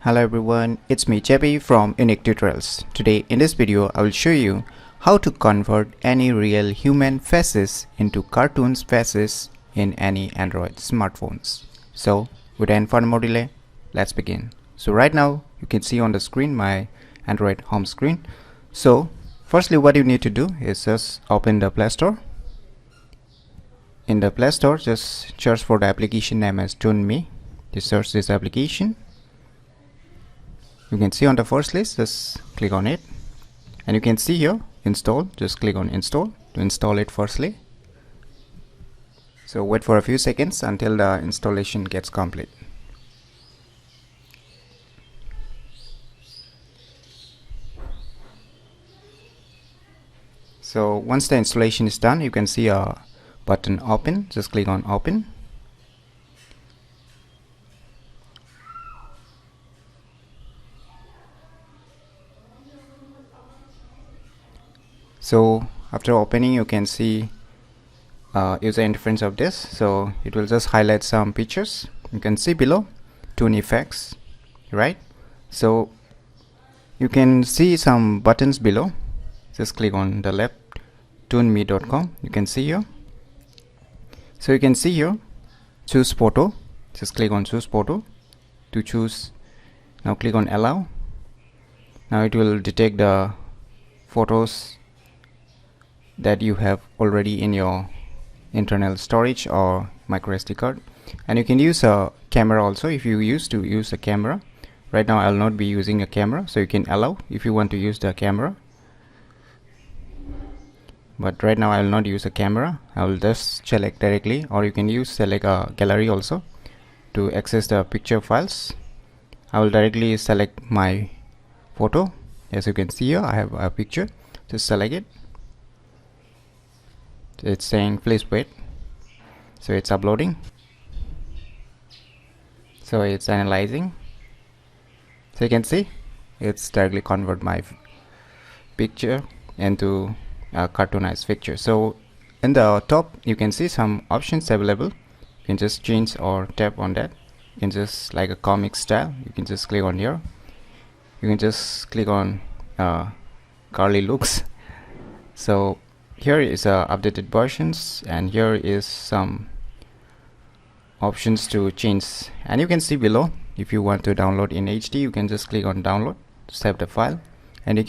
Hello everyone, it's me JB from UniqueTutorials. Today in this video I will show you how to convert any real human faces into cartoons faces in any Android smartphones. So without further more delay, let's begin. So right now you can see on the screen my Android home screen. So firstly what you need to do is just open the Play Store. In the Play Store just search for the application name as ToonMe. Just search this application. You can see on the first list, just click on it, and you can see here install. Just click on install to install it firstly. So wait for a few seconds until the installation gets complete. So once the installation is done, you can see a button open. Just click on open. So after opening, you can see user interface of this. So it will just highlight some pictures. You can see below toon effects, right? So you can see some buttons below. Just click on the left, toonme.com. You can see here. So you can see here, choose photo. Just click on choose photo to choose. Now click on allow. Now it will detect the photos that you have already in your internal storage or micro SD card, and you can use a camera also if you used to use a camera. Right now I'll not be using a camera, so you can allow if you want to use the camera, but right now I will not use a camera. I will just select directly, or you can use select a gallery also to access the picture files. I will directly select my photo. As you can see here, I have a picture. Just select it. It's saying please wait, so it's uploading, so it's analyzing. So you can see it's directly convert my picture into a cartoonized picture. So in the top you can see some options available. You can just change or tap on that. You can just like a comic style, you can just click on here. You can just click on curly looks. So here is updated versions, and here is some options to change. And you can see below, if you want to download in HD, you can just click on download, save the file, and you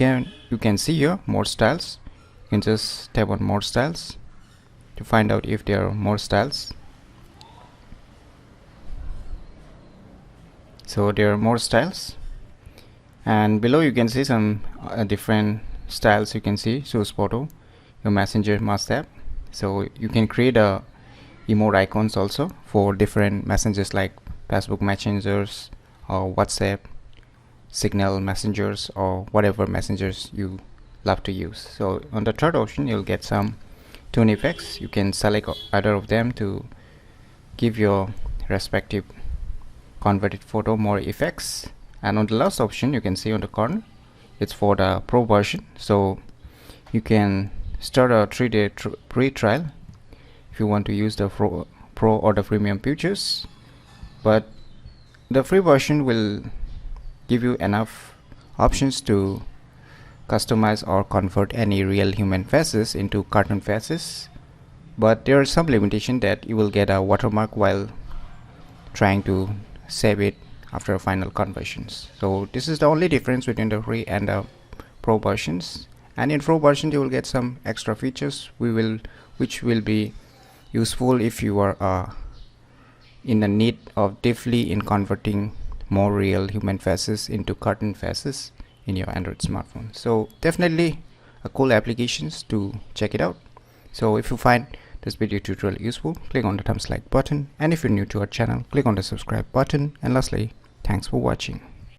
can see here more styles. You can just tap on more styles to find out if there are more styles. So there are more styles, and below you can see some different styles. You can see choose photo, your messenger must have. So you can create a emote icons also for different messengers like Facebook messengers or WhatsApp, Signal messengers, or whatever messengers you love to use. So on the third option you'll get some toon effects. You can select either of them to give your respective converted photo more effects. And on the last option you can see on the corner, it's for the pro version. So you can start a 3-day free trial if you want to use the pro or the premium features, but the free version will give you enough options to customize or convert any real human faces into cartoon faces. But there are some limitation that you will get a watermark while trying to save it after a final conversions. So this is the only difference between the free and the pro versions. And in pro version you will get some extra features which will be useful if you are in the need of deeply in converting more real human faces into cartoon faces in your Android smartphone. So definitely a cool applications to check it out. So if you find this video tutorial useful, click on the thumbs like button, and if you're new to our channel, click on the subscribe button, and lastly, thanks for watching.